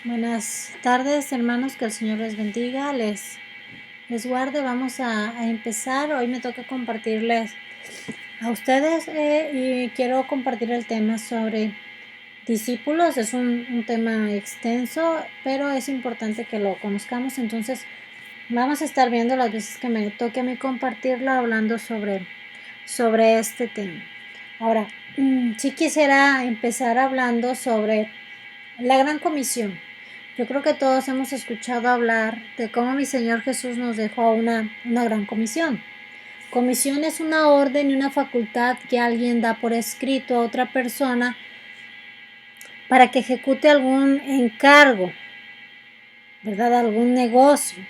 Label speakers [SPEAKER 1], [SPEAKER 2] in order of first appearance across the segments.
[SPEAKER 1] Buenas tardes, hermanos, que el Señor les bendiga, les guarde. Vamos a empezar. Hoy me toca compartirles a ustedes y quiero compartir el tema sobre discípulos. Es un tema extenso, pero es importante que lo conozcamos. Entonces, vamos a estar viendo las veces que me toque a mí compartirlo, hablando sobre este tema. Ahora, sí quisiera empezar hablando sobre la Gran Comisión. Yo creo que todos hemos escuchado hablar de cómo mi Señor Jesús nos dejó una gran comisión. Comisión es una orden y una facultad que alguien da por escrito a otra persona para que ejecute algún encargo, ¿verdad? Algún negocio.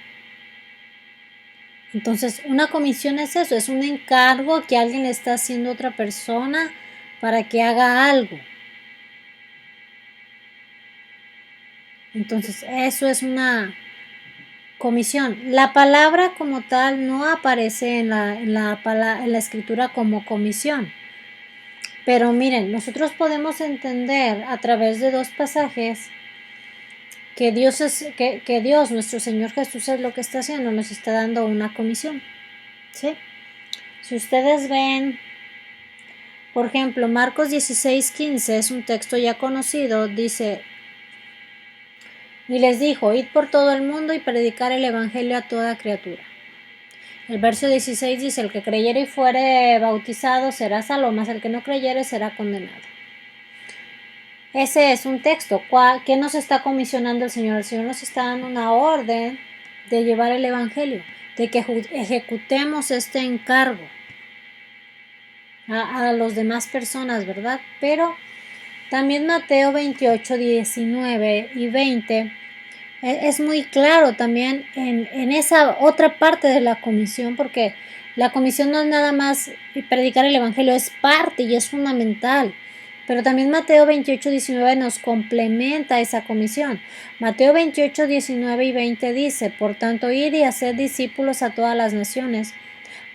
[SPEAKER 1] Entonces, una comisión es eso, es un encargo que alguien le está haciendo a otra persona para que haga algo. Entonces, eso es una comisión. La palabra como tal no aparece en la escritura como comisión. Pero miren, nosotros podemos entender a través de dos pasajes que Dios, nuestro Señor Jesús, es lo que está haciendo, nos está dando una comisión. ¿Sí? Si ustedes ven, por ejemplo, Marcos 16:15 es un texto ya conocido, dice: y les dijo, id por todo el mundo y predicar el evangelio a toda criatura. El verso 16 dice, el que creyere y fuere bautizado será salvo, mas el que no creyere será condenado. Ese es un texto. ¿Qué nos está comisionando el Señor? El Señor nos está dando una orden de llevar el evangelio, de que ejecutemos este encargo a los demás personas, ¿verdad? Pero también Mateo 28, 19 y 20 es muy claro también en esa otra parte de la comisión, porque la comisión no es nada más predicar el evangelio, es parte y es fundamental. Pero también Mateo 28, 19 nos complementa esa comisión. Mateo 28, 19 y 20 dice, por tanto, id y haced discípulos a todas las naciones,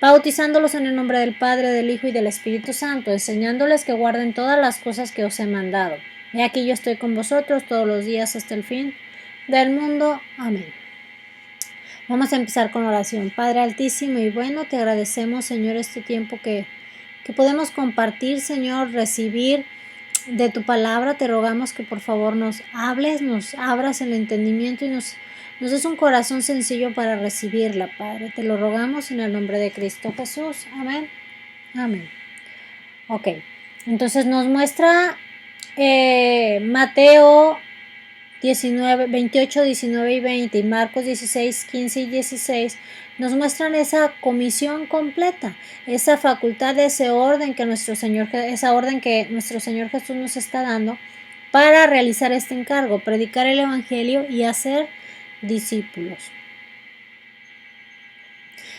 [SPEAKER 1] bautizándolos en el nombre del Padre, del Hijo y del Espíritu Santo, enseñándoles que guarden todas las cosas que os he mandado. Y aquí yo estoy con vosotros todos los días hasta el fin del mundo. Amén. Vamos a empezar con oración. Padre altísimo y bueno, te agradecemos, Señor, este tiempo que podemos compartir, Señor, recibir de tu palabra. Te rogamos que por favor nos hables, nos abras el entendimiento y nos des un corazón sencillo para recibirla, Padre. Te lo rogamos en el nombre de Cristo Jesús. Amén. Amén. Ok, entonces nos muestra Mateo 28, 19 y 20 y Marcos 16, 15 y 16 nos muestran esa comisión completa, esa facultad, ese orden que nuestro Señor Jesús nos está dando para realizar este encargo, predicar el evangelio y hacer discípulos.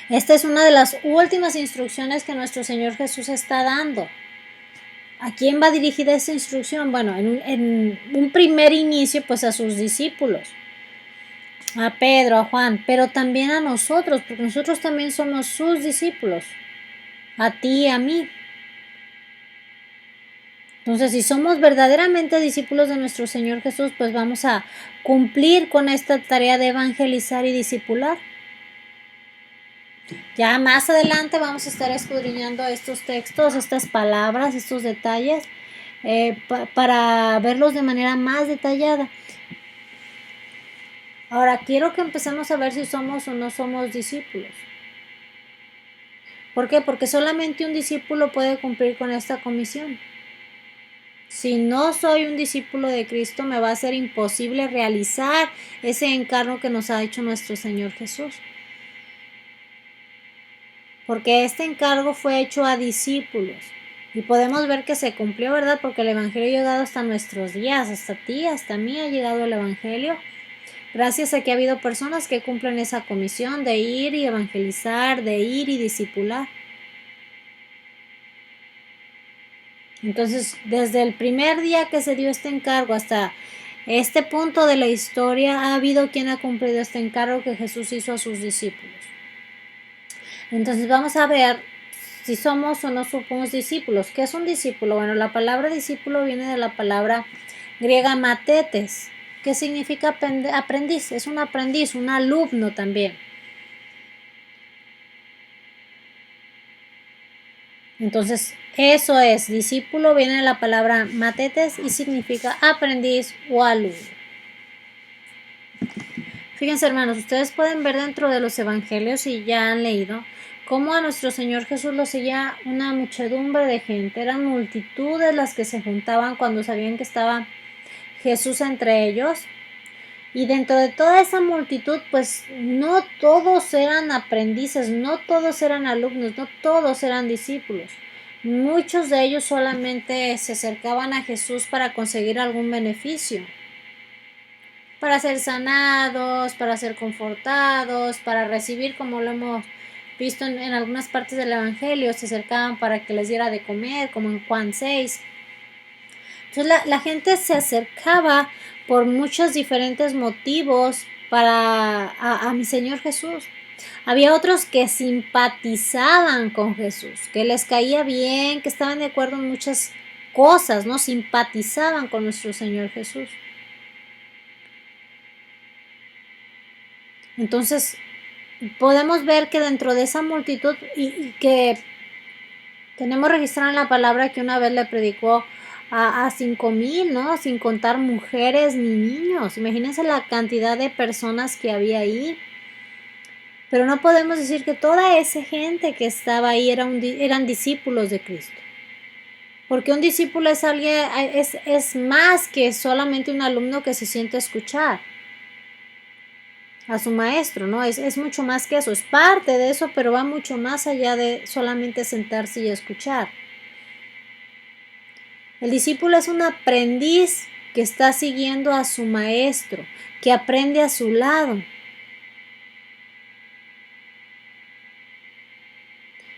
[SPEAKER 1] Esta es una de las últimas instrucciones que nuestro Señor Jesús está dando. ¿A quién va dirigida esta instrucción? Bueno, en un primer inicio, pues a sus discípulos, a Pedro, a Juan, pero también a nosotros, porque nosotros también somos sus discípulos, a ti y a mí. Entonces, si somos verdaderamente discípulos de nuestro Señor Jesús, pues vamos a cumplir con esta tarea de evangelizar y discipular. Ya más adelante vamos a estar escudriñando estos textos, estas palabras, estos detalles, para verlos de manera más detallada. Ahora, quiero que empecemos a ver si somos o no somos discípulos. ¿Por qué? Porque solamente un discípulo puede cumplir con esta comisión. Si no soy un discípulo de Cristo, me va a ser imposible realizar ese encargo que nos ha hecho nuestro Señor Jesús. Porque este encargo fue hecho a discípulos. Y podemos ver que se cumplió, ¿verdad? Porque el evangelio ha llegado hasta nuestros días, hasta ti, hasta mí ha llegado el evangelio. Gracias a que ha habido personas que cumplen esa comisión de ir y evangelizar, de ir y discipular. Entonces, desde el primer día que se dio este encargo hasta este punto de la historia, ha habido quien ha cumplido este encargo que Jesús hizo a sus discípulos. Entonces, vamos a ver si somos o no somos discípulos. ¿Qué es un discípulo? Bueno, la palabra discípulo viene de la palabra griega matetes, ¿Qué significa aprendiz? Es un aprendiz, un alumno también. Entonces, eso es, discípulo viene de la palabra matetes y significa aprendiz o alumno. Fíjense, hermanos, ustedes pueden ver dentro de los evangelios, y ya han leído, cómo a nuestro Señor Jesús lo seguía una muchedumbre de gente. Eran multitudes las que se juntaban cuando sabían que estaba Jesús entre ellos. Y dentro de toda esa multitud, pues no todos eran aprendices, no todos eran alumnos, no todos eran discípulos. Muchos de ellos solamente se acercaban a Jesús para conseguir algún beneficio, para ser sanados, para ser confortados, para recibir, como lo hemos visto en algunas partes del Evangelio, se acercaban para que les diera de comer, como en Juan 6. Entonces la gente se acercaba por muchos diferentes motivos a mi Señor Jesús. Había otros que simpatizaban con Jesús, que les caía bien, que estaban de acuerdo en muchas cosas, ¿no? Simpatizaban con nuestro Señor Jesús. Entonces, podemos ver que dentro de esa multitud, y que tenemos registrado en la palabra que una vez le predicó a 5,000, ¿no? Sin contar mujeres ni niños. Imagínense la cantidad de personas que había ahí. Pero no podemos decir que toda esa gente que estaba ahí eran discípulos de Cristo. Porque un discípulo es alguien, es más que solamente un alumno que se siente a escuchar a su maestro, ¿no? Es mucho más que eso, es parte de eso, pero va mucho más allá de solamente sentarse y escuchar. El discípulo es un aprendiz que está siguiendo a su maestro, que aprende a su lado,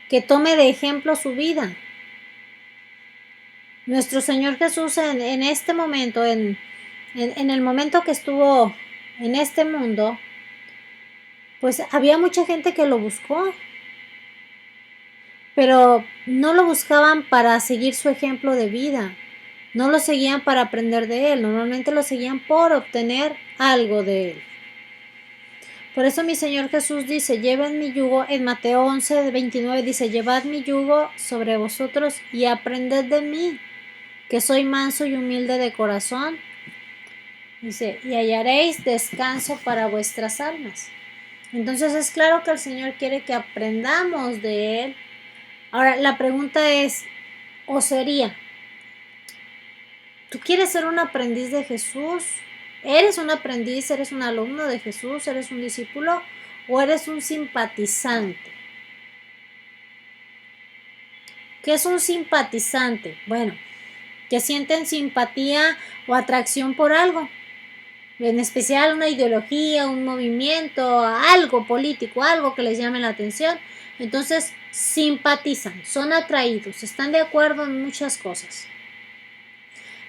[SPEAKER 1] que tome de ejemplo su vida. Nuestro Señor Jesús en este momento, en el momento que estuvo en este mundo, pues había mucha gente que lo buscó, pero no lo buscaban para seguir su ejemplo de vida, no lo seguían para aprender de él, normalmente lo seguían por obtener algo de él. Por eso mi Señor Jesús dice, lleven mi yugo, en Mateo 11:29 dice, llevad mi yugo sobre vosotros y aprended de mí, que soy manso y humilde de corazón. Dice, y hallaréis descanso para vuestras almas. Entonces es claro que el Señor quiere que aprendamos de Él. Ahora, la pregunta es, o sería, ¿tú quieres ser un aprendiz de Jesús? ¿Eres un aprendiz? ¿Eres un alumno de Jesús? ¿Eres un discípulo? ¿O eres un simpatizante? ¿Qué es un simpatizante? Bueno, que sienten simpatía o atracción por algo, en especial una ideología, un movimiento, algo político, algo que les llame la atención. Entonces simpatizan, son atraídos, están de acuerdo en muchas cosas.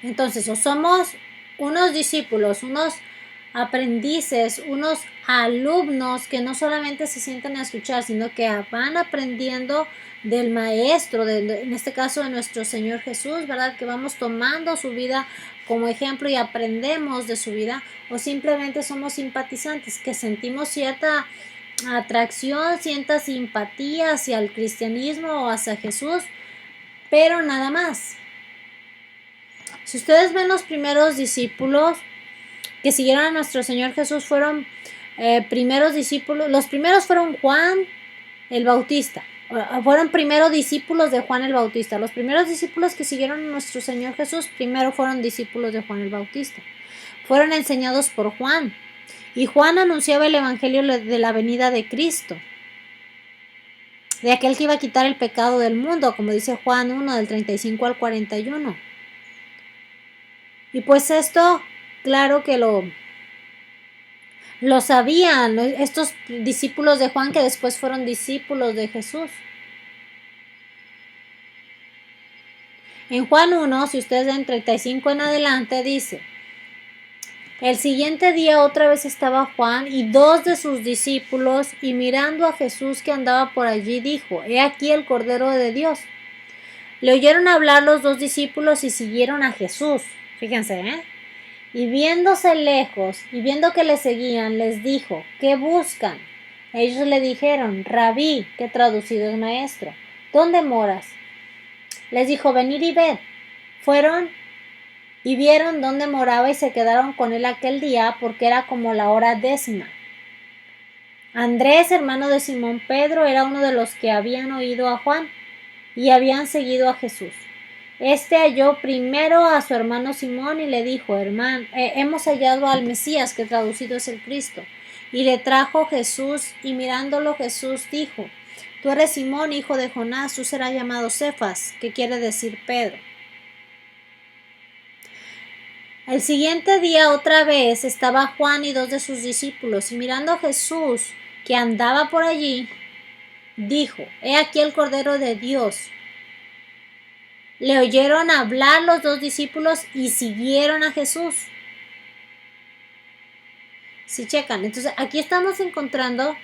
[SPEAKER 1] Entonces, o somos unos discípulos, unos aprendices, unos alumnos que no solamente se sienten a escuchar, sino que van aprendiendo del maestro, en este caso de nuestro Señor Jesús, ¿verdad? Que vamos tomando su vida como ejemplo y aprendemos de su vida, o simplemente somos simpatizantes, que sentimos cierta atracción, cierta simpatía hacia el cristianismo o hacia Jesús, pero nada más. Si ustedes ven los primeros discípulos que siguieron a nuestro Señor Jesús, fueron primeros discípulos. Los primeros fueron Juan el Bautista. Fueron primeros discípulos de Juan el Bautista. Los primeros discípulos que siguieron a nuestro Señor Jesús primero fueron discípulos de Juan el Bautista. Fueron enseñados por Juan. Y Juan anunciaba el evangelio de la venida de Cristo, de aquel que iba a quitar el pecado del mundo, como dice Juan 1, del 35 al 41. Y pues esto, claro que lo sabían estos discípulos de Juan, que después fueron discípulos de Jesús. En Juan 1, si ustedes ven 35 en adelante, dice, el siguiente día otra vez estaba Juan y 2 de sus discípulos, y mirando a Jesús que andaba por allí, dijo, he aquí el Cordero de Dios. Le oyeron hablar los 2 discípulos y siguieron a Jesús. Fíjense, y viéndose lejos y viendo que le seguían, les dijo: ¿qué buscan? Ellos le dijeron: Rabí, que traducido es maestro, ¿dónde moras? Les dijo: venid y ved. Fueron y vieron dónde moraba y se quedaron con él aquel día, porque era como la hora 10. Andrés, hermano de Simón Pedro, era uno de los que habían oído a Juan y habían seguido a Jesús. Este halló primero a su hermano Simón y le dijo: hermano, hemos hallado al Mesías, que traducido es el Cristo. Y le trajo Jesús, y mirándolo Jesús dijo: tú eres Simón, hijo de Jonás, tú serás llamado Cefas, que quiere decir Pedro. El siguiente día otra vez estaba Juan y 2 de sus discípulos, y mirando a Jesús que andaba por allí, dijo: he aquí el Cordero de Dios. Le oyeron hablar los 2 discípulos y siguieron a Jesús. Si checan, entonces aquí estamos encontrando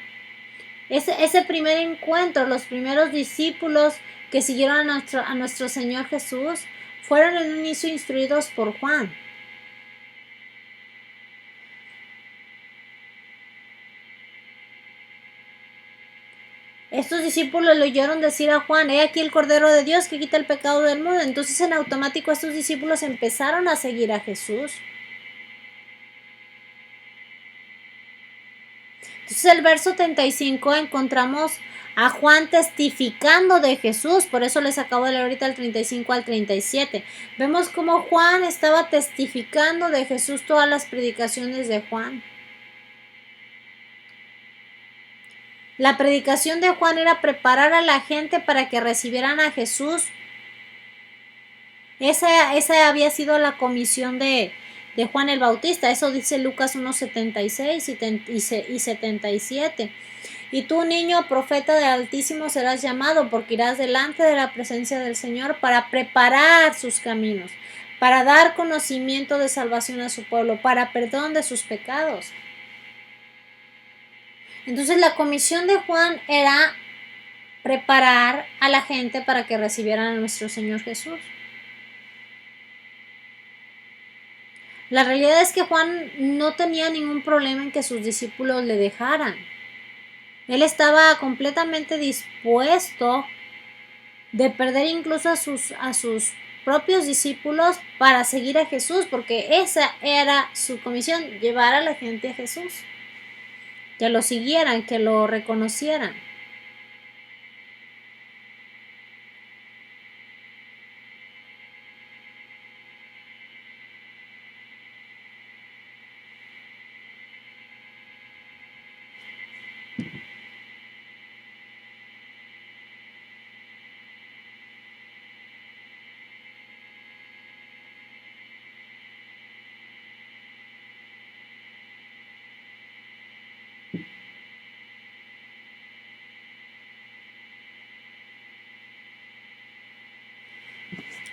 [SPEAKER 1] ese primer encuentro. Los primeros discípulos que siguieron a nuestro Señor Jesús fueron en un inicio instruidos por Juan. Estos discípulos le oyeron decir a Juan: he aquí el Cordero de Dios que quita el pecado del mundo. Entonces en automático estos discípulos empezaron a seguir a Jesús. Entonces el verso 35 encontramos a Juan testificando de Jesús. Por eso les acabo de leer ahorita el 35 al 37. Vemos cómo Juan estaba testificando de Jesús, todas las predicaciones de Juan. La predicación de Juan era preparar a la gente para que recibieran a Jesús. Esa había sido la comisión de Juan el Bautista. Eso dice Lucas 1:76 y 77. Y tú, niño, profeta del Altísimo, serás llamado, porque irás delante de la presencia del Señor para preparar sus caminos, para dar conocimiento de salvación a su pueblo, para perdón de sus pecados. Entonces la comisión de Juan era preparar a la gente para que recibieran a nuestro Señor Jesús. La realidad es que Juan no tenía ningún problema en que sus discípulos le dejaran. Él estaba completamente dispuesto de perder incluso a sus propios discípulos para seguir a Jesús, porque esa era su comisión: llevar a la gente a Jesús, que lo siguieran, que lo reconocieran.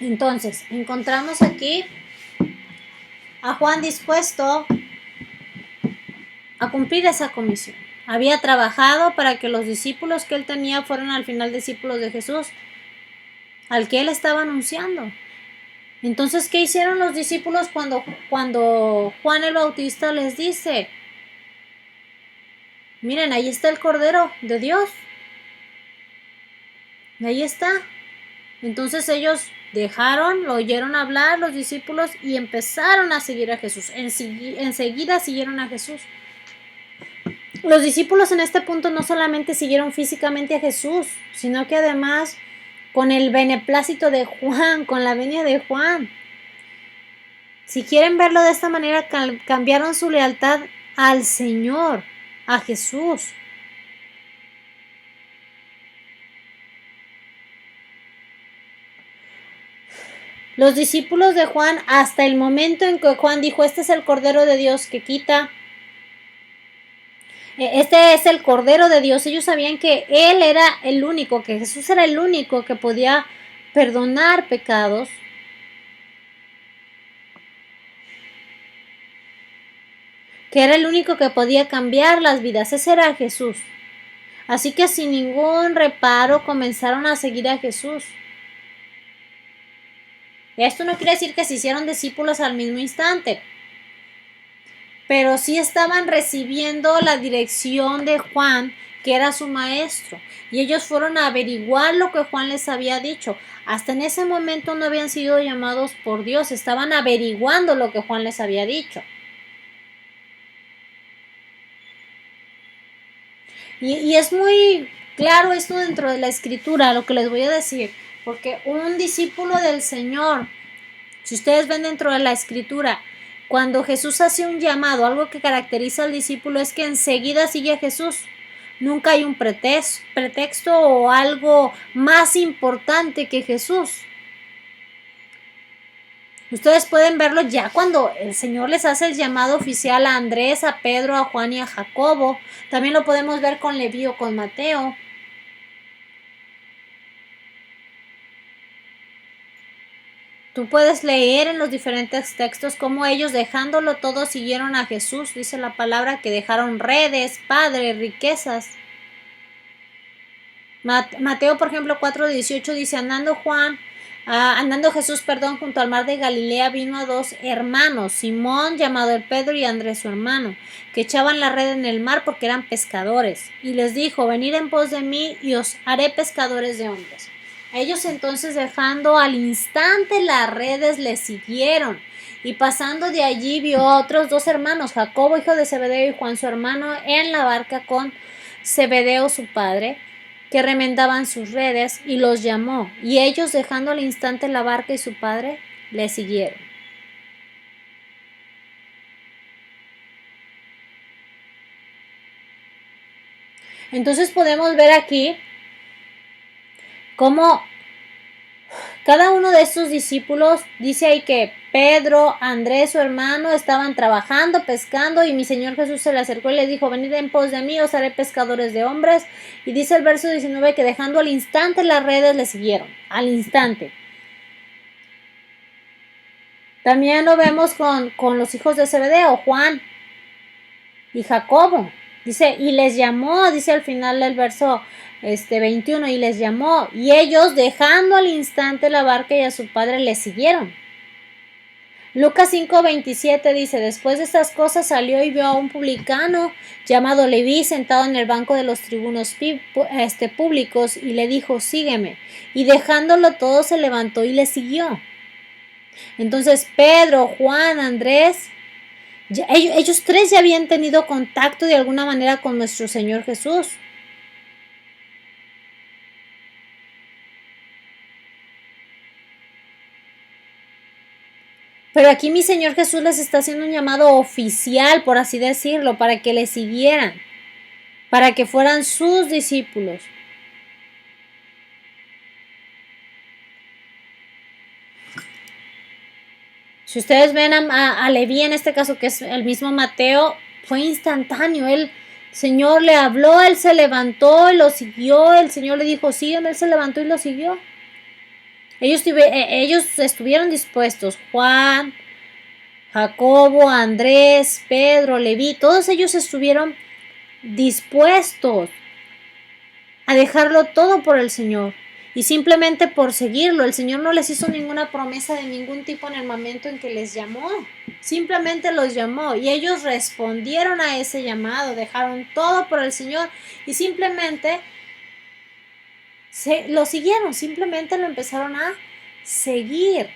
[SPEAKER 1] Entonces, encontramos aquí a Juan dispuesto a cumplir esa comisión. Había trabajado para que los discípulos que él tenía fueran al final discípulos de Jesús, al que él estaba anunciando. Entonces, ¿qué hicieron los discípulos cuando Juan el Bautista les dice: miren, ahí está el Cordero de Dios? Ahí está. Entonces ellos dejaron, lo oyeron hablar los discípulos y empezaron a seguir a Jesús. Enseguida siguieron a Jesús. Los discípulos en este punto no solamente siguieron físicamente a Jesús, sino que además con el beneplácito de Juan, con la venia de Juan. Si quieren verlo de esta manera, cambiaron su lealtad al Señor, a Jesús. Los discípulos de Juan, hasta el momento en que Juan dijo: este es el Cordero de Dios que quita, este es el Cordero de Dios, ellos sabían que Él era el único, que Jesús era el único que podía perdonar pecados. Que era el único que podía cambiar las vidas. Ese era Jesús. Así que sin ningún reparo comenzaron a seguir a Jesús. Esto no quiere decir que se hicieron discípulos al mismo instante. pero sí estaban recibiendo la dirección de Juan, que era su maestro, y ellos fueron a averiguar lo que Juan les había dicho. Hasta en ese momento no habían sido llamados por Dios, estaban averiguando lo que Juan les había dicho. Y es muy claro esto dentro de la escritura, lo que les voy a decir, porque un discípulo del Señor, si ustedes ven dentro de la escritura, cuando Jesús hace un llamado, algo que caracteriza al discípulo es que enseguida sigue a Jesús. Nunca hay un pretexto o algo más importante que Jesús. Ustedes pueden verlo ya cuando el Señor les hace el llamado oficial a Andrés, a Pedro, a Juan y a Jacobo. También lo podemos ver con Leví o con Mateo. Tú puedes leer en los diferentes textos cómo ellos, dejándolo todo, siguieron a Jesús. Dice la palabra que dejaron redes, padres, riquezas. Mateo, por ejemplo, 4:18 dice, andando Jesús, junto al mar de Galilea, vino a dos hermanos, Simón, llamado el Pedro, y Andrés, su hermano, que echaban la red en el mar porque eran pescadores. Y les dijo, venid en pos de mí y os haré pescadores de hombres. Ellos entonces, dejando al instante las redes, le siguieron. Y pasando de allí vio a otros dos hermanos, Jacobo, hijo de Zebedeo, y Juan, su hermano, en la barca con Zebedeo, su padre, que remendaban sus redes, y los llamó. Y ellos, dejando al instante la barca y su padre, le siguieron. Entonces podemos ver aquí cómo cada uno de estos discípulos, dice ahí que Pedro, Andrés, su hermano, estaban trabajando, pescando, y mi Señor Jesús se le acercó y le dijo, venid en pos de mí, os haré pescadores de hombres. Y dice el verso 19 que dejando al instante las redes le siguieron, al instante. También lo vemos con los hijos de Zebedeo, Juan y Jacobo. Dice, y les llamó, dice al final del verso 21, y les llamó, y ellos, dejando al instante la barca y a su padre, le siguieron. Lucas 5:27 dice, después de estas cosas salió y vio a un publicano llamado Leví sentado en el banco de los tribunos públicos, y le dijo, sígueme. Y dejándolo todo se levantó y le siguió. Entonces Pedro, Juan, Andrés, ellos tres ya habían tenido contacto de alguna manera con nuestro Señor Jesús. Pero aquí mi Señor Jesús les está haciendo un llamado oficial, por así decirlo, para que le siguieran, para que fueran sus discípulos. Si ustedes ven a Leví en este caso, que es el mismo Mateo, fue instantáneo. El Señor le habló, él se levantó y lo siguió. El Señor le dijo, sígueme, él se levantó y lo siguió. Ellos estuvieron dispuestos. Juan, Jacobo, Andrés, Pedro, Leví, todos ellos estuvieron dispuestos a dejarlo todo por el Señor. Y simplemente por seguirlo. El Señor no les hizo ninguna promesa de ningún tipo en el momento en que les llamó. Simplemente los llamó y ellos respondieron a ese llamado, dejaron todo por el Señor y simplemente lo siguieron, simplemente lo empezaron a seguir.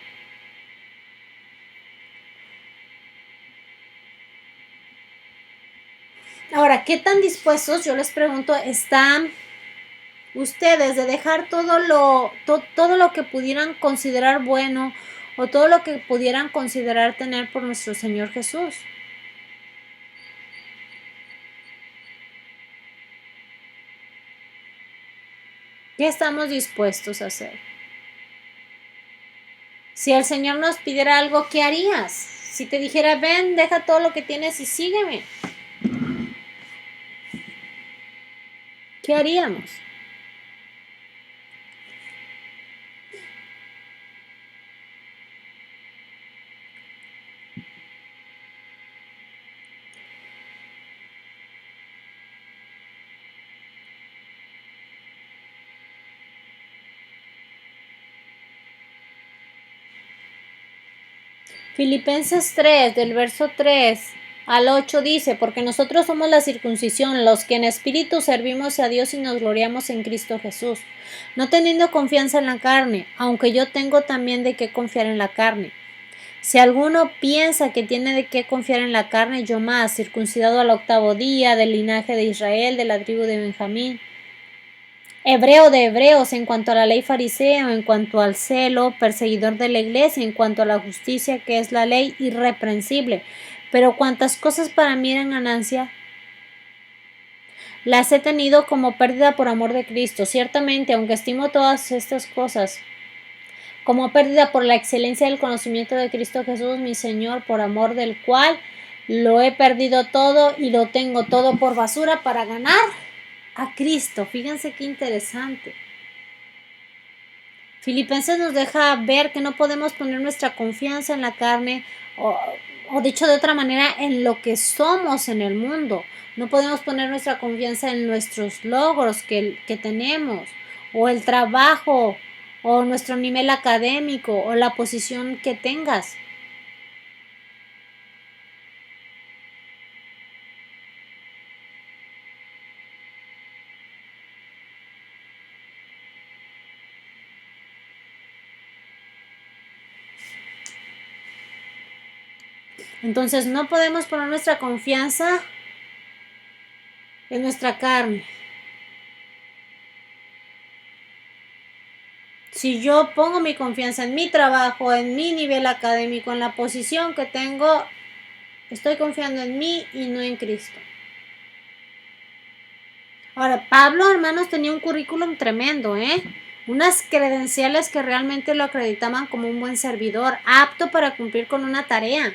[SPEAKER 1] Ahora, ¿qué tan dispuestos, yo les pregunto, están ustedes de dejar todo lo que pudieran considerar bueno o todo lo que pudieran considerar tener por nuestro Señor Jesús? ¿Qué estamos dispuestos a hacer? Si el Señor nos pidiera algo, ¿qué harías? Si te dijera, ven, deja todo lo que tienes y sígueme, ¿qué haríamos? Filipenses 3, del verso 3 al 8 dice, porque nosotros somos la circuncisión, los que en espíritu servimos a Dios y nos gloriamos en Cristo Jesús, no teniendo confianza en la carne, aunque yo tengo también de qué confiar en la carne. Si alguno piensa que tiene de qué confiar en la carne, yo más, circuncidado al 8º día, del linaje de Israel, de la tribu de Benjamín, hebreo de hebreos, en cuanto a la ley fariseo, en cuanto al celo, perseguidor de la iglesia, en cuanto a la justicia que es la ley, irreprensible. Pero cuantas cosas para mí eran ganancia, las he tenido como pérdida por amor de Cristo. Ciertamente, aunque estimo todas estas cosas como pérdida por la excelencia del conocimiento de Cristo Jesús, mi Señor, por amor del cual lo he perdido todo y lo tengo todo por basura para ganar a Cristo. Fíjense qué interesante. Filipenses nos deja ver que no podemos poner nuestra confianza en la carne o dicho de otra manera, en lo que somos en el mundo. No podemos poner nuestra confianza en nuestros logros que tenemos, o el trabajo, o nuestro nivel académico, o la posición que tengas. Entonces no podemos poner nuestra confianza en nuestra carne. Si yo pongo mi confianza en mi trabajo, en mi nivel académico, en la posición que tengo, estoy confiando en mí y no en Cristo. Ahora, Pablo, hermanos, tenía un currículum tremendo, unas credenciales que realmente lo acreditaban como un buen servidor, apto para cumplir con una tarea.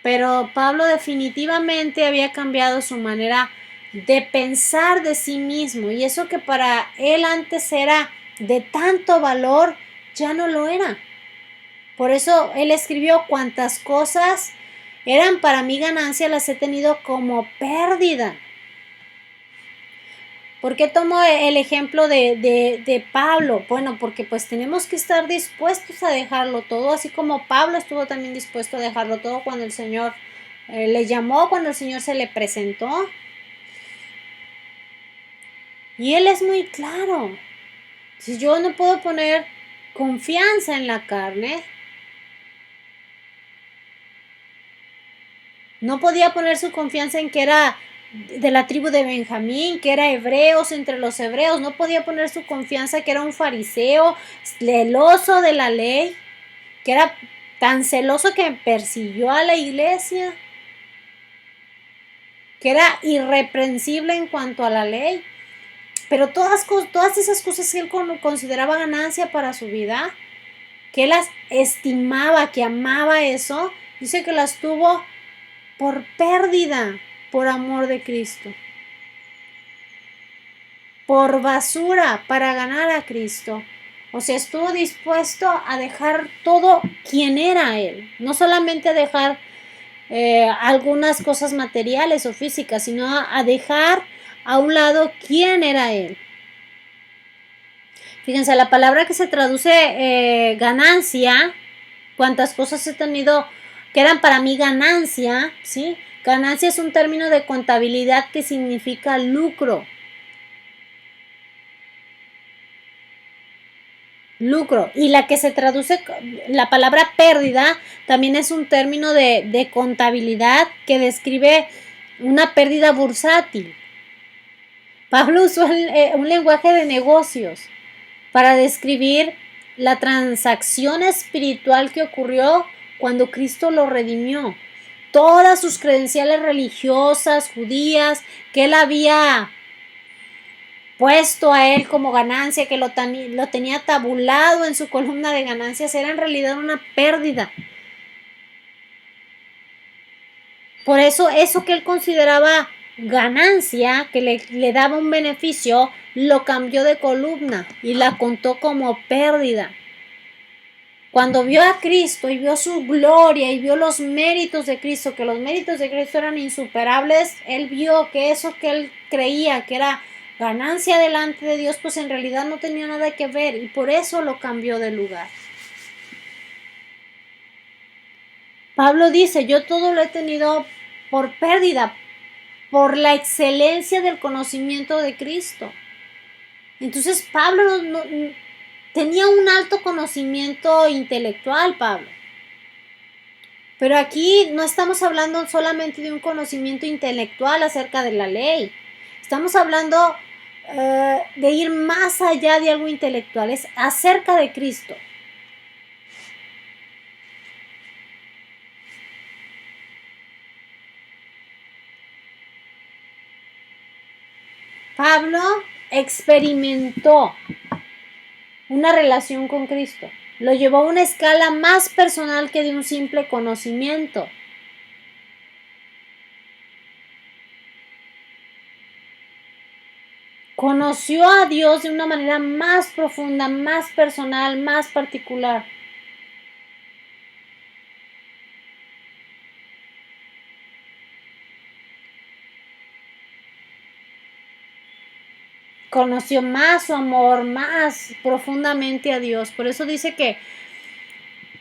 [SPEAKER 1] Pero Pablo definitivamente había cambiado su manera de pensar de sí mismo, y eso que para él antes era de tanto valor, ya no lo era. Por eso él escribió: cuantas cosas eran para mí ganancia, las he tenido como pérdida. ¿Por qué tomo el ejemplo de Pablo? Bueno, porque pues tenemos que estar dispuestos a dejarlo todo, así como Pablo estuvo también dispuesto a dejarlo todo cuando el Señor le llamó, cuando el Señor se le presentó. Y él es muy claro. Si yo no puedo poner confianza en la carne, no podía poner su confianza en que era de la tribu de Benjamín, que era hebreos entre los hebreos, no podía poner su confianza que era un fariseo celoso de la ley, que era tan celoso que persiguió a la iglesia, que era irreprensible en cuanto a la ley. Pero todas esas cosas que él consideraba ganancia para su vida, que él las estimaba, que amaba eso, dice que las tuvo por pérdida, por amor de Cristo, por basura para ganar a Cristo. O sea, estuvo dispuesto a dejar todo quien era él, no solamente a dejar algunas cosas materiales o físicas, sino a dejar a un lado quién era él. Fíjense, la palabra que se traduce ganancia, cuántas cosas he tenido que eran para mí ganancia, ¿sí? Ganancia es un término de contabilidad que significa lucro. Lucro. Y la que se traduce, la palabra pérdida, también es un término de contabilidad que describe una pérdida bursátil. Pablo usó un lenguaje de negocios para describir la transacción espiritual que ocurrió cuando Cristo lo redimió. Todas sus credenciales religiosas, judías, que él había puesto a él como ganancia, que lo tenía tabulado en su columna de ganancias, era en realidad una pérdida. Por eso que él consideraba ganancia, que le daba un beneficio, lo cambió de columna y la contó como pérdida. Cuando vio a Cristo y vio su gloria y vio los méritos de Cristo, que los méritos de Cristo eran insuperables, él vio que eso que él creía que era ganancia delante de Dios, pues en realidad no tenía nada que ver, y por eso lo cambió de lugar. Pablo dice, yo todo lo he tenido por pérdida, por la excelencia del conocimiento de Cristo. Entonces Pablo tenía un alto conocimiento intelectual, Pablo. Pero aquí no estamos hablando solamente de un conocimiento intelectual acerca de la ley. Estamos hablando de ir más allá de algo intelectual, es acerca de Cristo. Pablo experimentó una relación con Cristo. Lo llevó a una escala más personal que de un simple conocimiento. Conoció a Dios de una manera más profunda, más personal, más particular. Conoció más su amor, más profundamente a Dios. Por eso dice que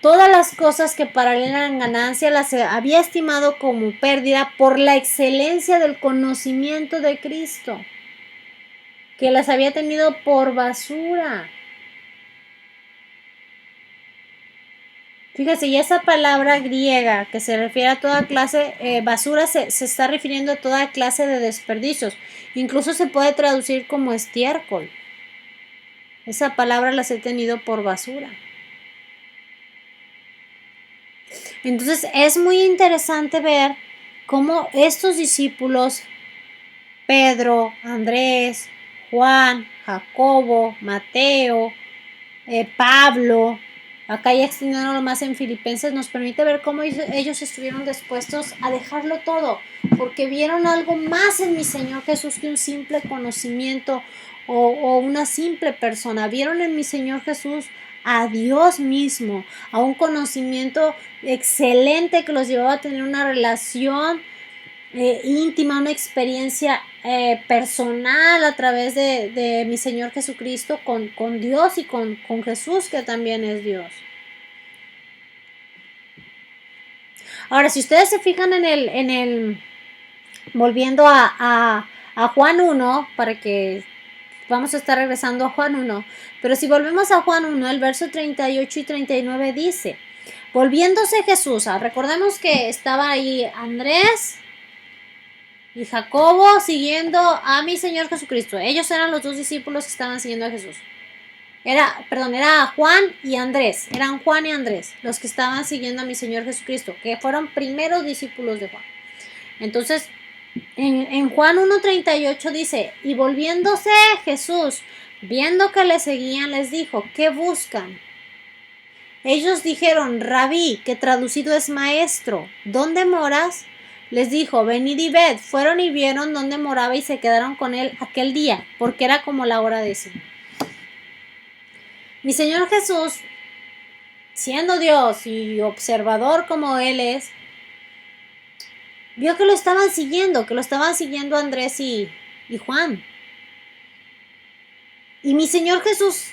[SPEAKER 1] todas las cosas que para él eran ganancia las había estimado como pérdida por la excelencia del conocimiento de Cristo, que las había tenido por basura. Fíjese, y esa palabra griega que se refiere a toda clase, basura se está refiriendo a toda clase de desperdicios. Incluso se puede traducir como estiércol. Esa palabra las he tenido por basura. Entonces es muy interesante ver cómo estos discípulos, Pedro, Andrés, Juan, Jacobo, Mateo, Pablo, acá ya extendiéndolo más en Filipenses, nos permite ver cómo ellos estuvieron dispuestos a dejarlo todo, porque vieron algo más en mi Señor Jesús que un simple conocimiento o una simple persona. Vieron en mi Señor Jesús a Dios mismo, a un conocimiento excelente que los llevaba a tener una relación íntima, una experiencia personal a través de mi Señor Jesucristo con Dios y con Jesús, que también es Dios. Ahora, si ustedes se fijan en el volviendo a Juan 1, para que vamos a estar regresando a Juan 1, pero si volvemos a Juan 1, el verso 38 y 39 dice, volviéndose Jesús, recordemos que estaba ahí Andrés y Jacobo siguiendo a mi Señor Jesucristo. Ellos eran los dos discípulos que estaban siguiendo a Jesús. Era Juan y Andrés. Eran Juan y Andrés los que estaban siguiendo a mi Señor Jesucristo, que fueron primeros discípulos de Juan. Entonces, en Juan 1:38 dice, y volviéndose Jesús, viendo que le seguían, les dijo, ¿qué buscan? Ellos dijeron, Rabí, que traducido es maestro, ¿dónde moras? Les dijo, venid y ved. Fueron y vieron dónde moraba y se quedaron con él aquel día, porque era como la hora 10. Mi Señor Jesús, siendo Dios y observador como Él es, vio que lo estaban siguiendo Andrés y Juan. Y mi Señor Jesús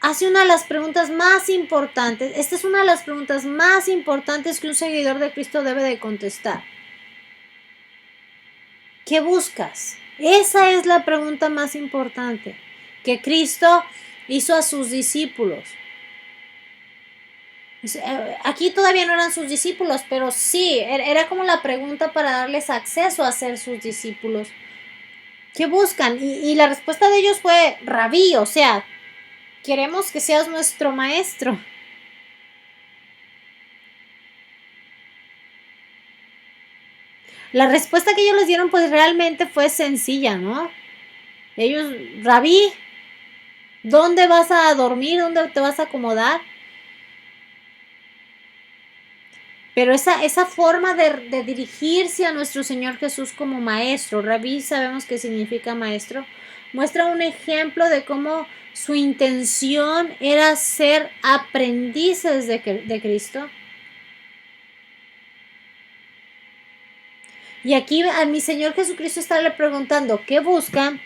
[SPEAKER 1] hace una de las preguntas más importantes. Esta es una de las preguntas más importantes que un seguidor de Cristo debe de contestar. ¿Qué buscas? Esa es la pregunta más importante que Cristo hizo a sus discípulos. Aquí todavía no eran sus discípulos, pero sí, era como la pregunta para darles acceso a ser sus discípulos. ¿Qué buscan? Y la respuesta de ellos fue, Rabí, o sea, queremos que seas nuestro maestro. La respuesta que ellos les dieron pues realmente fue sencilla, ¿no? Ellos, Rabí, ¿dónde vas a dormir? ¿Dónde te vas a acomodar? Pero esa forma de dirigirse a nuestro Señor Jesús como maestro, Rabí sabemos que significa maestro, muestra un ejemplo de cómo su intención era ser aprendices de Cristo. Y aquí a mi Señor Jesucristo estarle preguntando, ¿qué buscan?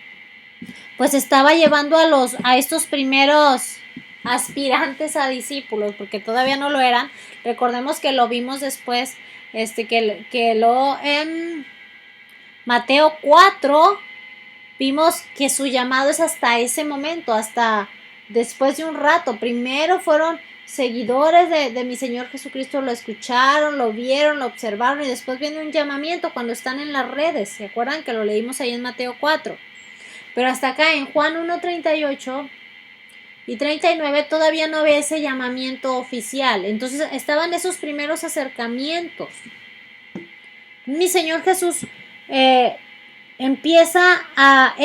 [SPEAKER 1] Pues estaba llevando a estos primeros aspirantes a discípulos, porque todavía no lo eran. Recordemos que lo vimos después, que lo en Mateo 4 vimos que su llamado es hasta ese momento, hasta después de un rato. Primero fueron seguidores de mi Señor Jesucristo, lo escucharon, lo vieron, lo observaron, y después viene un llamamiento cuando están en las redes. ¿Se acuerdan que lo leímos ahí en Mateo 4? Pero hasta acá en Juan 1:38 y 39 todavía no había ese llamamiento oficial. Entonces estaban esos primeros acercamientos. Mi Señor Jesús él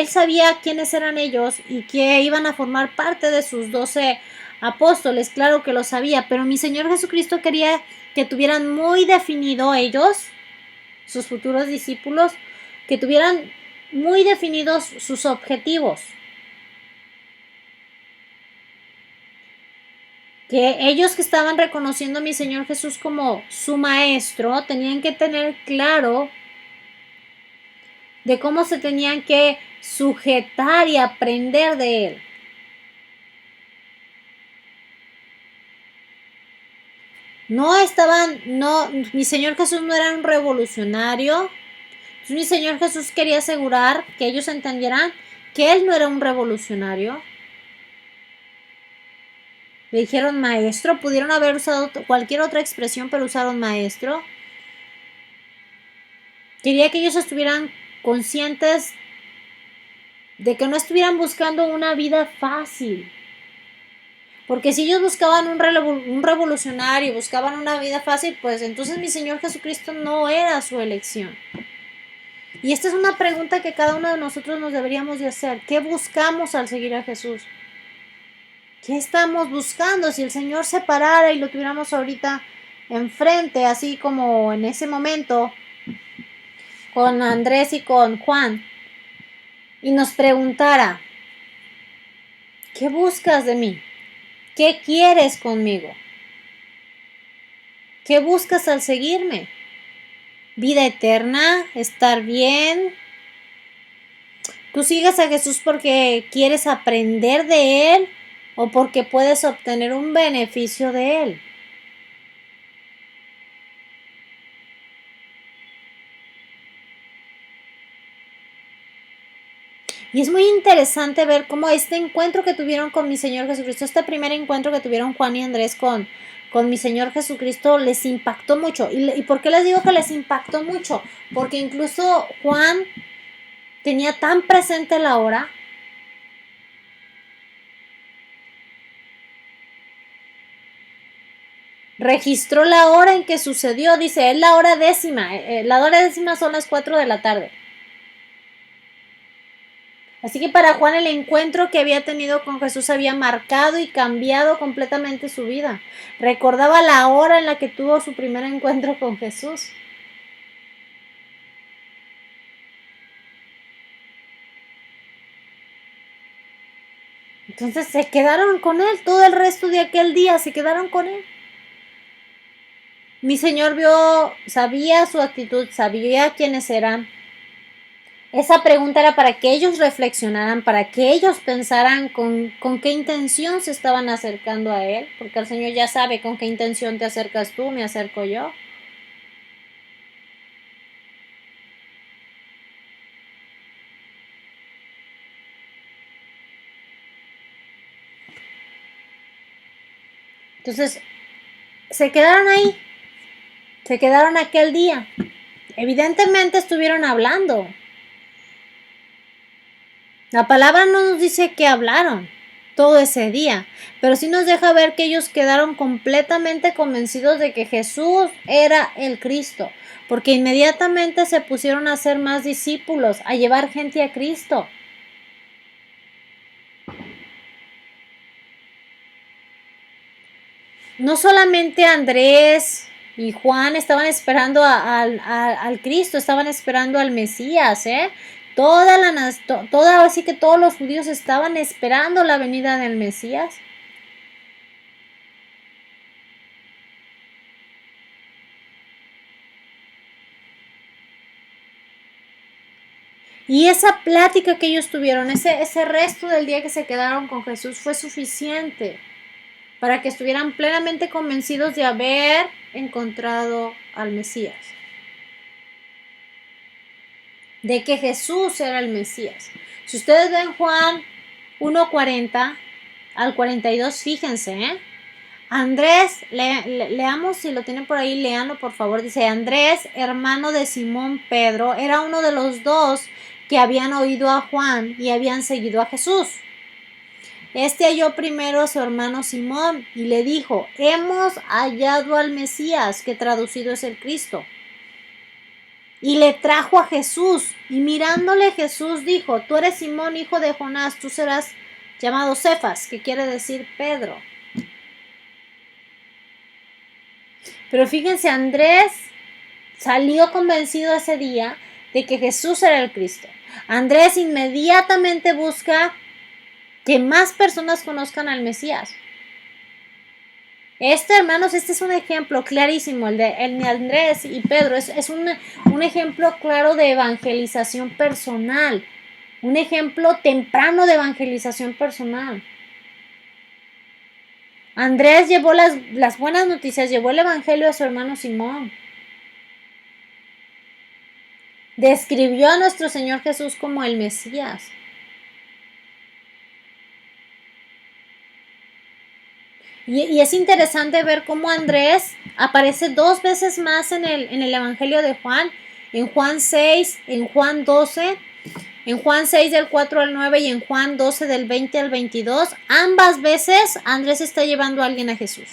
[SPEAKER 1] sabía quiénes eran ellos y que iban a formar parte de sus 12 apóstoles, claro que lo sabía, pero mi Señor Jesucristo quería que tuvieran muy definido ellos, sus futuros discípulos, que tuvieran muy definidos sus objetivos. Que ellos que estaban reconociendo a mi Señor Jesús como su maestro, tenían que tener claro de cómo se tenían que sujetar y aprender de él. Mi Señor Jesús no era un revolucionario. Entonces, mi Señor Jesús quería asegurar que ellos entendieran que él no era un revolucionario. Le dijeron maestro, pudieron haber usado cualquier otra expresión, pero usaron maestro. Quería que ellos estuvieran conscientes de que no estuvieran buscando una vida fácil. Porque si ellos buscaban un revolucionario, buscaban una vida fácil, pues entonces mi Señor Jesucristo no era su elección. Y esta es una pregunta que cada uno de nosotros nos deberíamos de hacer. ¿Qué buscamos al seguir a Jesús? ¿Qué estamos buscando? Si el Señor se parara y lo tuviéramos ahorita enfrente, así como en ese momento, con Andrés y con Juan, y nos preguntara, ¿qué buscas de mí? ¿Qué quieres conmigo? ¿Qué buscas al seguirme? ¿Vida eterna? ¿Estar bien? ¿Tú sigues a Jesús porque quieres aprender de Él o porque puedes obtener un beneficio de Él? Y es muy interesante ver cómo este encuentro que tuvieron con mi Señor Jesucristo, este primer encuentro que tuvieron Juan y Andrés con mi Señor Jesucristo, les impactó mucho. ¿Y por qué les digo que les impactó mucho? Porque incluso Juan tenía tan presente la hora. Registró la hora en que sucedió, dice, es la hora décima. La hora décima son las 4 de la tarde. Así que para Juan el encuentro que había tenido con Jesús había marcado y cambiado completamente su vida. Recordaba la hora en la que tuvo su primer encuentro con Jesús. Entonces se quedaron con él, todo el resto de aquel día se quedaron con él. Mi Señor sabía su actitud, sabía quiénes eran. Esa pregunta era para que ellos reflexionaran, para que ellos pensaran con qué intención se estaban acercando a Él, porque el Señor ya sabe con qué intención te acercas tú, me acerco yo. Entonces, se quedaron ahí, se quedaron aquel día. Evidentemente estuvieron hablando. La palabra no nos dice que hablaron todo ese día, pero sí nos deja ver que ellos quedaron completamente convencidos de que Jesús era el Cristo, porque inmediatamente se pusieron a hacer más discípulos, a llevar gente a Cristo. No solamente Andrés y Juan estaban esperando al Cristo, estaban esperando al Mesías, así que todos los judíos estaban esperando la venida del Mesías. Y esa plática que ellos tuvieron, ese resto del día que se quedaron con Jesús fue suficiente para que estuvieran plenamente convencidos de haber encontrado al Mesías, de que Jesús era el Mesías. Si ustedes ven Juan 1:40 al 42, fíjense, Andrés, leamos, si lo tienen por ahí, léanlo por favor. Dice: Andrés, hermano de Simón Pedro, era uno de los dos que habían oído a Juan y habían seguido a Jesús. Este halló primero a su hermano Simón y le dijo: hemos hallado al Mesías, que traducido es el Cristo. Y le trajo a Jesús, y mirándole Jesús dijo: tú eres Simón, hijo de Jonás, tú serás llamado Cefas, que quiere decir Pedro. Pero fíjense, Andrés salió convencido ese día de que Jesús era el Cristo. Andrés inmediatamente busca que más personas conozcan al Mesías. Hermanos, este es un ejemplo clarísimo, el de Andrés y Pedro. Es un ejemplo claro de evangelización personal. Un ejemplo temprano de evangelización personal. Andrés llevó las buenas noticias, llevó el evangelio a su hermano Simón. Describió a nuestro Señor Jesús como el Mesías. Y es interesante ver cómo Andrés aparece 2 veces más en el Evangelio de Juan, en Juan 6, en Juan 12, en Juan 6 del 4 al 9 y en Juan 12 del 20 al 22. Ambas veces Andrés está llevando a alguien a Jesús.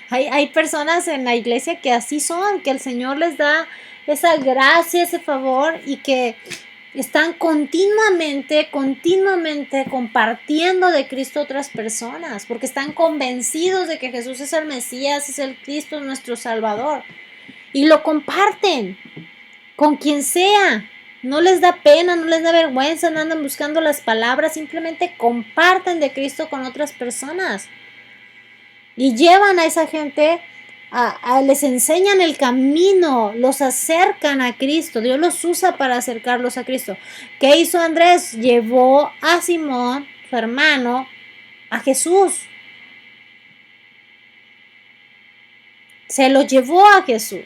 [SPEAKER 1] Hay personas en la iglesia que así son, que el Señor les da esa gracia, ese favor, y que están continuamente compartiendo de Cristo a otras personas, porque están convencidos de que Jesús es el Mesías, es el Cristo, nuestro Salvador, y lo comparten con quien sea. No les da pena, no les da vergüenza, no andan buscando las palabras, simplemente comparten de Cristo con otras personas y llevan a esa gente, les enseñan el camino, los acercan a Cristo. Dios los usa para acercarlos a Cristo. ¿Qué hizo Andrés? Llevó a Simón, su hermano, a Jesús. Se lo llevó a Jesús.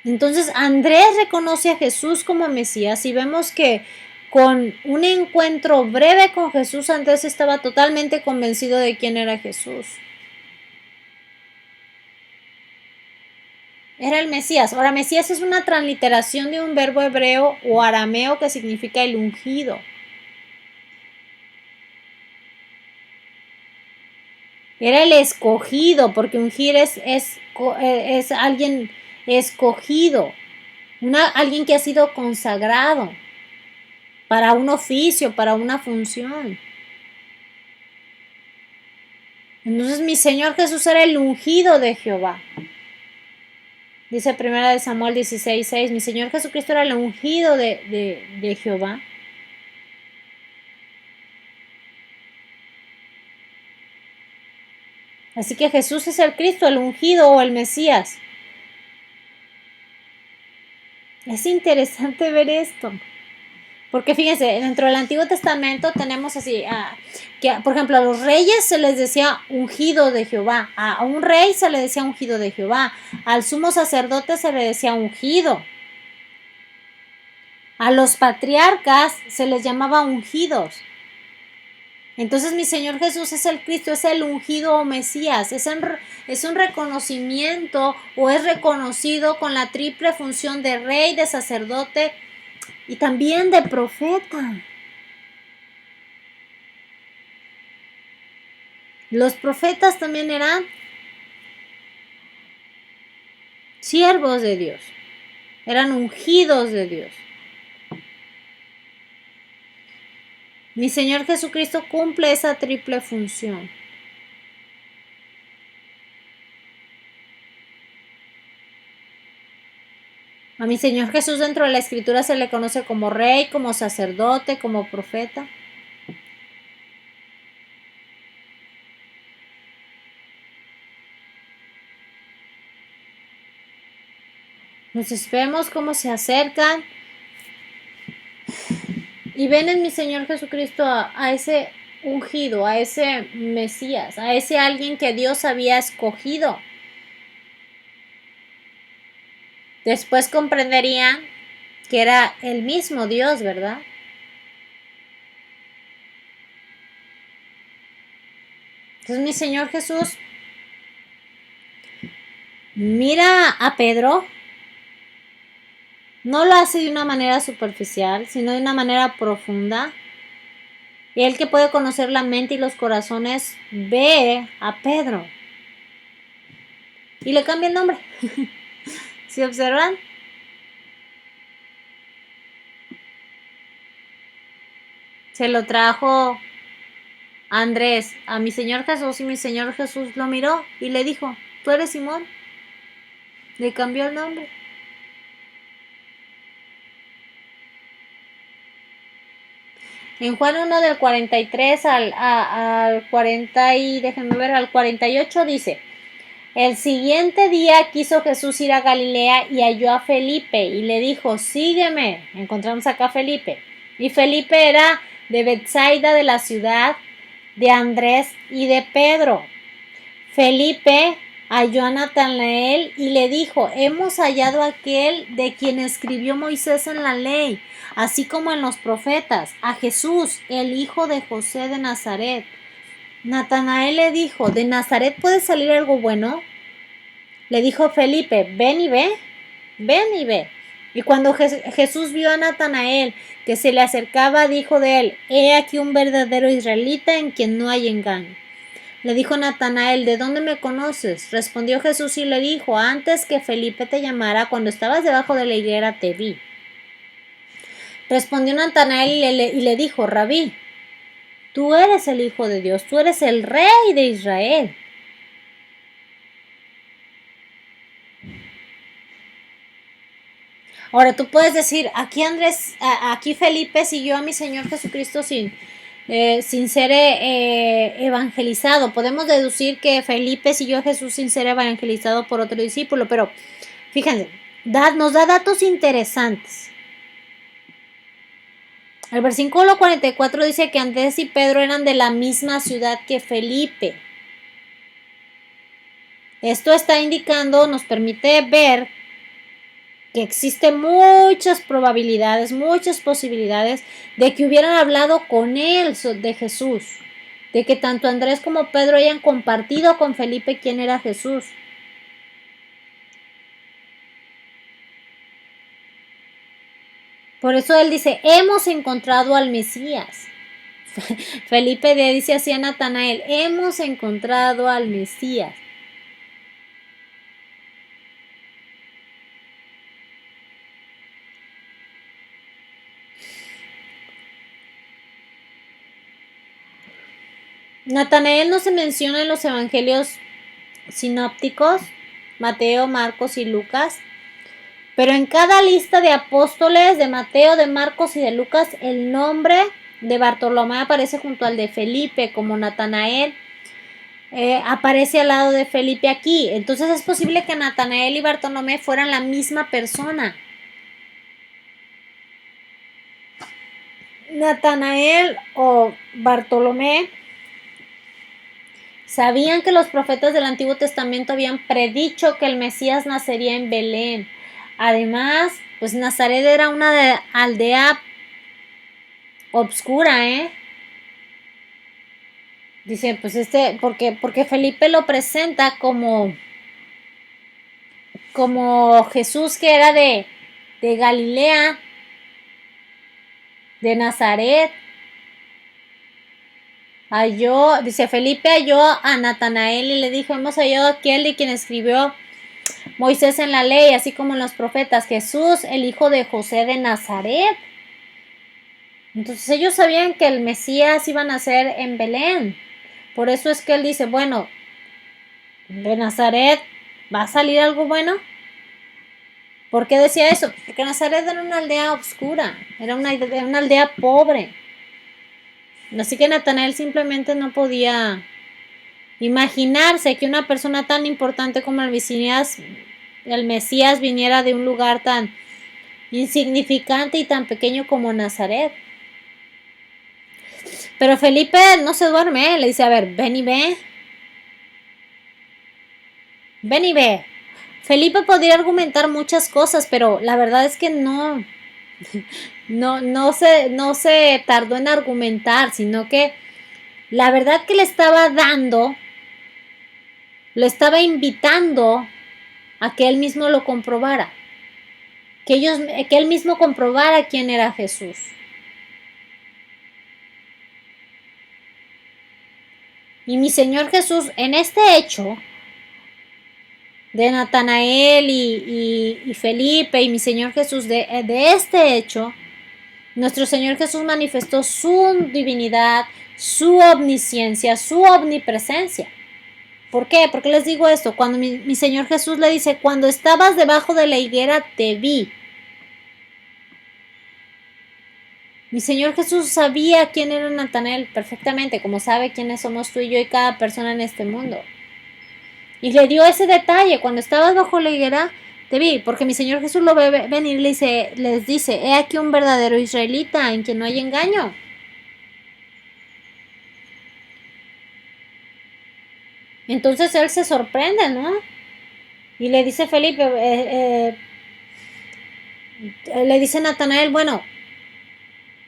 [SPEAKER 1] Entonces Andrés reconoce a Jesús como Mesías, y vemos que con un encuentro breve con Jesús, Andrés estaba totalmente convencido de quién era Jesús. Era el Mesías. Ahora, Mesías es una transliteración de un verbo hebreo o arameo que significa el ungido. Era el escogido, porque ungir es alguien escogido, alguien que ha sido consagrado para un oficio, para una función. Entonces mi Señor Jesús era el ungido de Jehová. Dice 1 Samuel 16:6, mi Señor Jesucristo era el ungido de Jehová. Así que Jesús es el Cristo, el ungido o el Mesías. Es interesante ver esto. Porque fíjense, dentro del Antiguo Testamento tenemos así, que por ejemplo a los reyes se les decía ungido de Jehová, a un rey se le decía ungido de Jehová, al sumo sacerdote se le decía ungido, a los patriarcas se les llamaba ungidos. Entonces mi Señor Jesús es el Cristo, es el ungido o Mesías, es un reconocimiento o es reconocido con la triple función de rey, de sacerdote y también de profeta. Los profetas también eran siervos de Dios, eran ungidos de Dios. Mi Señor Jesucristo cumple esa triple función. A mi Señor Jesús dentro de la Escritura se le conoce como rey, como sacerdote, como profeta. Entonces vemos cómo se acercan y ven en mi Señor Jesucristo a ese ungido, a ese Mesías, a ese alguien que Dios había escogido. Después comprenderían que era el mismo Dios, ¿verdad? Entonces mi Señor Jesús mira a Pedro, no lo hace de una manera superficial, sino de una manera profunda. Y el que puede conocer la mente y los corazones ve a Pedro y le cambia el nombre. ¿Sí observan? Se lo trajo Andrés a mi Señor Jesús y mi Señor Jesús lo miró y le dijo, tú eres Simón. Le cambió el nombre. En Juan 1 del 43 al 40 y déjenme ver, al 48 dice, el siguiente día quiso Jesús ir a Galilea y halló a Felipe y le dijo, sígueme. Encontramos acá a Felipe. Y Felipe era de Betsaida, de la ciudad de Andrés y de Pedro. Felipe halló a Natanael y le dijo, hemos hallado a aquel de quien escribió Moisés en la ley, así como en los profetas, a Jesús, el hijo de José de Nazaret. Natanael le dijo, ¿de Nazaret puede salir algo bueno? Le dijo Felipe, ven y ve, ven y ve. Y cuando Jesús vio a Natanael que se le acercaba, dijo de él, he aquí un verdadero israelita en quien no hay engaño. Le dijo Natanael, ¿de dónde me conoces? Respondió Jesús y le dijo, antes que Felipe te llamara, cuando estabas debajo de la higuera te vi. Respondió Natanael y le dijo, Rabí, tú eres el Hijo de Dios, tú eres el Rey de Israel. Ahora tú puedes decir, aquí Felipe siguió a mi Señor Jesucristo sin ser evangelizado. Podemos deducir que Felipe siguió a Jesús sin ser evangelizado por otro discípulo, pero fíjense, nos da datos interesantes. El versículo 44 dice que Andrés y Pedro eran de la misma ciudad que Felipe. Esto está indicando, nos permite ver que existen muchas probabilidades, muchas posibilidades de que hubieran hablado con él de Jesús, de que tanto Andrés como Pedro hayan compartido con Felipe quién era Jesús. Por eso él dice, hemos encontrado al Mesías. Felipe le dice así a Natanael, hemos encontrado al Mesías. Natanael no se menciona en los evangelios sinópticos, Mateo, Marcos y Lucas, pero en cada lista de apóstoles de Mateo, de Marcos y de Lucas, el nombre de Bartolomé aparece junto al de Felipe, como Natanael aparece al lado de Felipe aquí. Entonces es posible que Natanael y Bartolomé fueran la misma persona. Natanael o Bartolomé sabían que los profetas del Antiguo Testamento habían predicho que el Mesías nacería en Belén. Además, pues Nazaret era una aldea obscura, Dice, pues porque Felipe lo presenta como Jesús que era de Galilea, de Nazaret. Dice Felipe halló a Natanael y le dijo, hemos hallado a aquel de quien escribió Moisés en la ley, así como en los profetas, Jesús, el hijo de José de Nazaret. Entonces ellos sabían que el Mesías iba a nacer en Belén. Por eso es que él dice, bueno, de Nazaret va a salir algo bueno. ¿Por qué decía eso? Porque Nazaret era una aldea oscura, era una aldea pobre. Así que Natanael simplemente no podía imaginarse que una persona tan importante como el Mesías viniera de un lugar tan insignificante y tan pequeño como Nazaret. Pero Felipe no se duerme, le dice, a ver, ven y ve, ven y ve. Felipe podría argumentar muchas cosas, pero la verdad es que no se tardó en argumentar, sino que la verdad que le estaba dando, lo estaba invitando a que él mismo lo comprobara, que él mismo comprobara quién era Jesús. Y mi Señor Jesús, en este hecho de Natanael y Felipe y mi Señor Jesús, de este hecho, nuestro Señor Jesús manifestó su divinidad, su omnisciencia, su omnipresencia. ¿Por qué? ¿Por qué les digo esto? Cuando mi Señor Jesús le dice, cuando estabas debajo de la higuera te vi. Mi Señor Jesús sabía quién era Natanael perfectamente, como sabe quiénes somos tú y yo y cada persona en este mundo. Y le dio ese detalle, cuando estabas bajo la higuera te vi, porque mi Señor Jesús lo ve venir y les dice, he aquí un verdadero israelita en quien no hay engaño. Entonces él se sorprende, ¿no? Y le dice Felipe, le dice Natanael, bueno,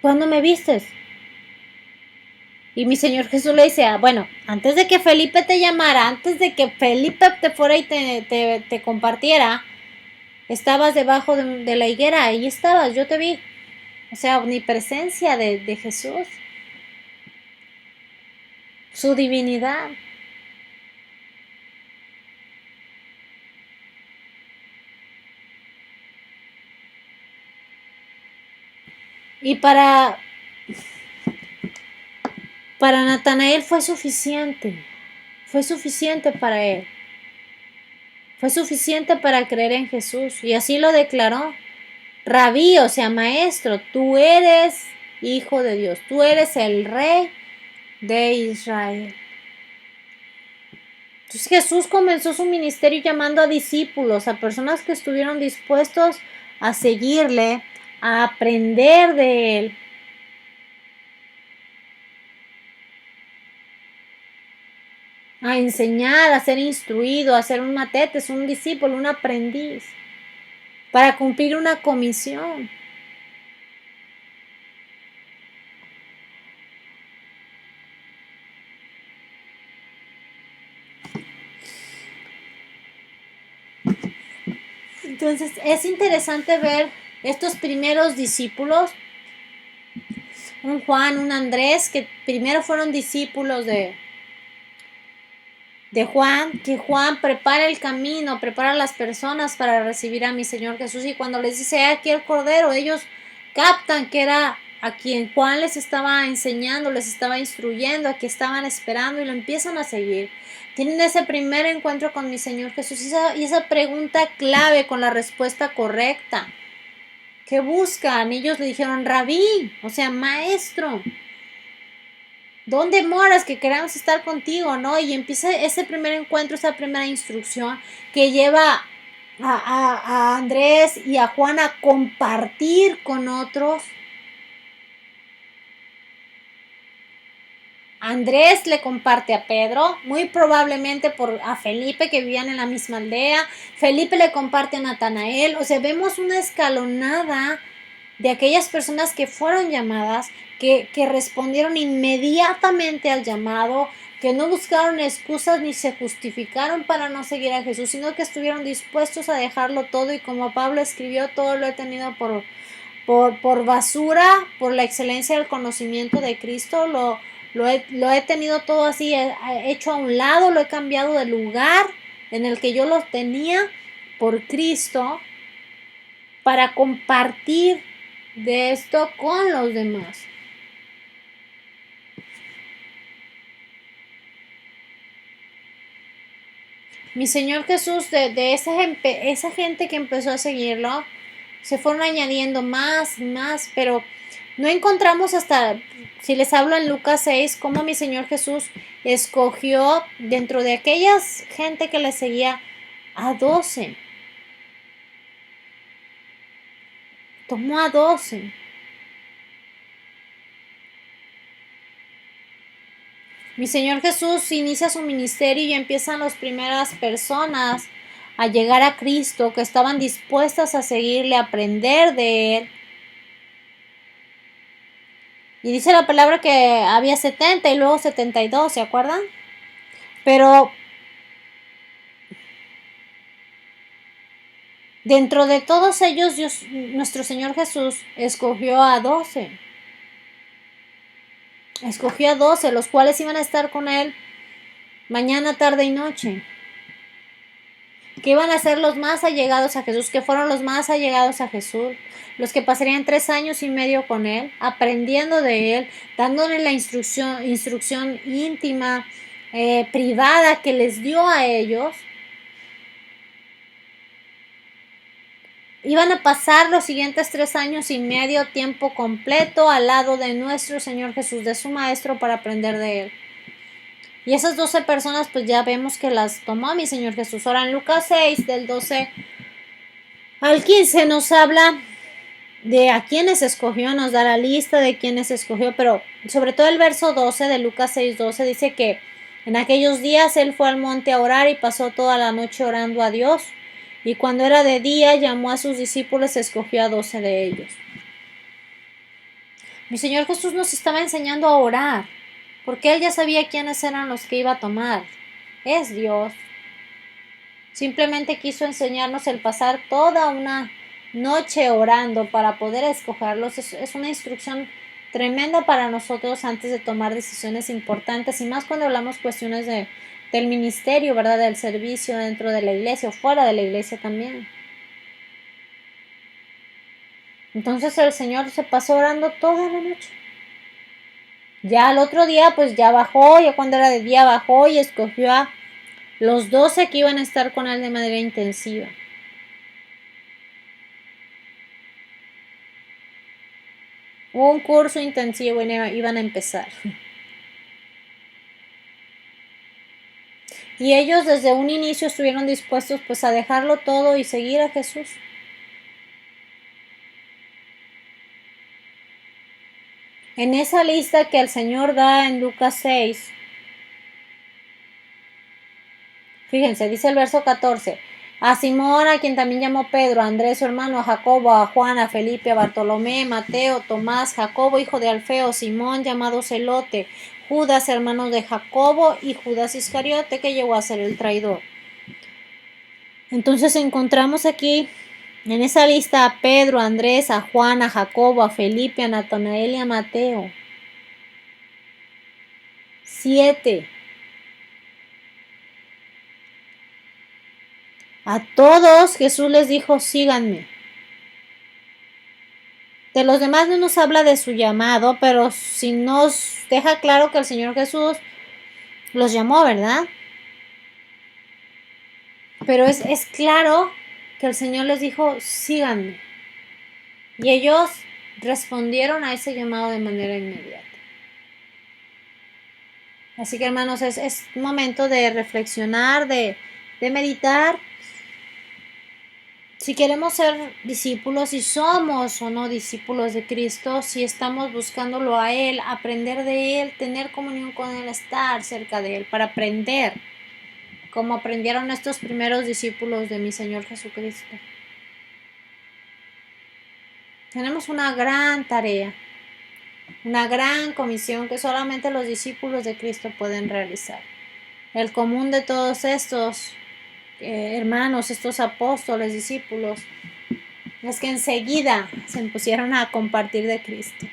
[SPEAKER 1] ¿cuándo me vistes? Y mi Señor Jesús le dice, bueno, antes de que Felipe te llamara, antes de que Felipe te fuera y te compartiera, estabas debajo de la higuera, ahí estabas, yo te vi. O sea, omnipresencia de Jesús, su divinidad. Y para Natanael fue suficiente para él. Fue suficiente para creer en Jesús. Y así lo declaró. Rabí, o sea, maestro, tú eres hijo de Dios. Tú eres el rey de Israel. Entonces Jesús comenzó su ministerio llamando a discípulos, a personas que estuvieron dispuestos a seguirle, a aprender de él. A enseñar, a ser instruido, a ser un matetes, un discípulo, un aprendiz, para cumplir una comisión. Entonces es interesante ver estos primeros discípulos, un Juan, un Andrés, que primero fueron discípulos de Juan, que Juan prepara el camino, prepara a las personas para recibir a mi Señor Jesús, y cuando les dice, aquí el Cordero, ellos captan que era a quien Juan les estaba enseñando, les estaba instruyendo, a quien estaban esperando, y lo empiezan a seguir. Tienen ese primer encuentro con mi Señor Jesús y esa pregunta clave con la respuesta correcta. ¿Qué buscan? Ellos le dijeron, Rabí, o sea, maestro. ¿Dónde moras? Que queremos estar contigo, ¿no? Y empieza ese primer encuentro, esa primera instrucción que lleva a Andrés y a Juan a compartir con otros. Andrés le comparte a Pedro, muy probablemente a Felipe, que vivían en la misma aldea. Felipe le comparte a Natanael. O sea, vemos una escalonada de aquellas personas que fueron llamadas, que respondieron inmediatamente al llamado, que no buscaron excusas ni se justificaron para no seguir a Jesús, sino que estuvieron dispuestos a dejarlo todo, y como Pablo escribió, todo lo he tenido por basura, por la excelencia del conocimiento de Cristo, lo he tenido todo así, hecho a un lado, lo he cambiado de lugar en el que yo lo tenía por Cristo, para compartir de esto con los demás. Mi Señor Jesús, de esa gente que empezó a seguirlo, se fueron añadiendo más y más, pero no encontramos hasta, si les hablo en Lucas 6, cómo mi Señor Jesús escogió dentro de aquella gente que le seguía a 12. Tomó a 12. Mi Señor Jesús inicia su ministerio y empiezan las primeras personas a llegar a Cristo, que estaban dispuestas a seguirle, a aprender de Él. Y dice la palabra que había 70 y luego 72, ¿se acuerdan? Pero dentro de todos ellos, nuestro Señor Jesús escogió a 12. Escogió a 12, los cuales iban a estar con Él mañana, tarde y noche. Que iban a ser los más allegados a Jesús, que fueron los más allegados a Jesús, los que pasarían 3 años y medio con Él, aprendiendo de Él, dándole la instrucción íntima, privada que les dio a ellos. Iban a pasar los siguientes 3 años y medio, tiempo completo, al lado de nuestro Señor Jesús, de su Maestro, para aprender de Él. Y esas 12 personas, pues ya vemos que las tomó mi Señor Jesús. Ahora en Lucas 6, del 12 al 15, nos habla de a quienes escogió, nos da la lista de quienes escogió, pero sobre todo el verso 12 de Lucas 6, 12 dice que en aquellos días Él fue al monte a orar y pasó toda la noche orando a Dios. Y cuando era de día, llamó a sus discípulos y escogió a 12 de ellos. Mi Señor Jesús nos estaba enseñando a orar, porque Él ya sabía quiénes eran los que iba a tomar. Es Dios. Simplemente quiso enseñarnos el pasar toda una noche orando para poder escogerlos. Es una instrucción tremenda para nosotros antes de tomar decisiones importantes, y más cuando hablamos cuestiones del ministerio, ¿verdad? Del servicio dentro de la iglesia o fuera de la iglesia también. Entonces el Señor se pasó orando toda la noche. Ya al otro día, pues ya bajó, ya cuando era de día bajó y escogió a los 12 que iban a estar con Él de manera intensiva. Un curso intensivo iban a empezar. Y ellos desde un inicio estuvieron dispuestos pues a dejarlo todo y seguir a Jesús. En esa lista que el Señor da en Lucas 6, fíjense, dice el verso 14, a Simón, a quien también llamó Pedro, a Andrés su hermano, a Jacobo, a Juan, a Felipe, a Bartolomé, Mateo, Tomás, Jacobo hijo de Alfeo, Simón llamado Celote, Judas hermano de Jacobo y Judas Iscariote, que llegó a ser el traidor. Entonces encontramos aquí en esa lista a Pedro, a Andrés, a Juan, a Jacobo, a Felipe, a Natanael y a Mateo. 7. A todos Jesús les dijo, síganme. De los demás no nos habla de su llamado, pero sí nos deja claro que el Señor Jesús los llamó, ¿verdad? Pero es claro que el Señor les dijo, síganme. Y ellos respondieron a ese llamado de manera inmediata. Así que hermanos, es momento de reflexionar, de meditar. Si queremos ser discípulos, si somos o no discípulos de Cristo, si estamos buscándolo a Él, aprender de Él, tener comunión con Él, estar cerca de Él, para aprender, como aprendieron estos primeros discípulos de mi Señor Jesucristo. Tenemos una gran tarea, una gran comisión que solamente los discípulos de Cristo pueden realizar. El común de todos estos hermanos, estos apóstoles, discípulos, es que enseguida se pusieron a compartir de Cristo.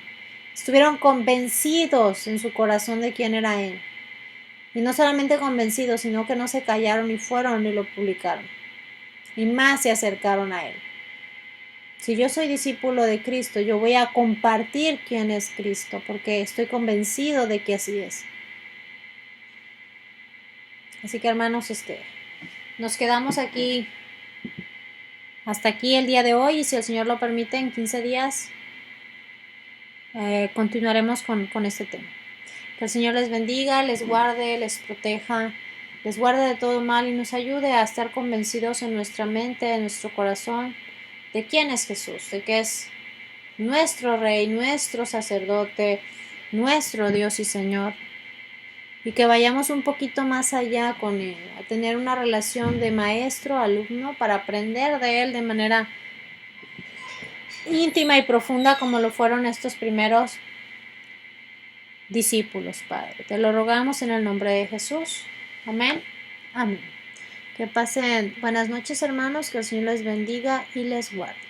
[SPEAKER 1] Estuvieron convencidos en su corazón de quién era Él. Y no solamente convencidos, sino que no se callaron y fueron y lo publicaron. Y más se acercaron a Él. Si yo soy discípulo de Cristo, yo voy a compartir quién es Cristo, porque estoy convencido de que así es. Así que hermanos, nos quedamos aquí, hasta aquí el día de hoy, y si el Señor lo permite, en 15 días continuaremos con este tema. Que el Señor les bendiga, les guarde, les proteja, les guarde de todo mal y nos ayude a estar convencidos en nuestra mente, en nuestro corazón, de quién es Jesús, de que es nuestro Rey, nuestro sacerdote, nuestro Dios y Señor. y que vayamos un poquito más allá con Él, a tener una relación de maestro-alumno para aprender de Él de manera íntima y profunda como lo fueron estos primeros discípulos, Padre. Te lo rogamos en el nombre de Jesús. Amén. Amén. Que pasen buenas noches, hermanos, que el Señor les bendiga y les guarde.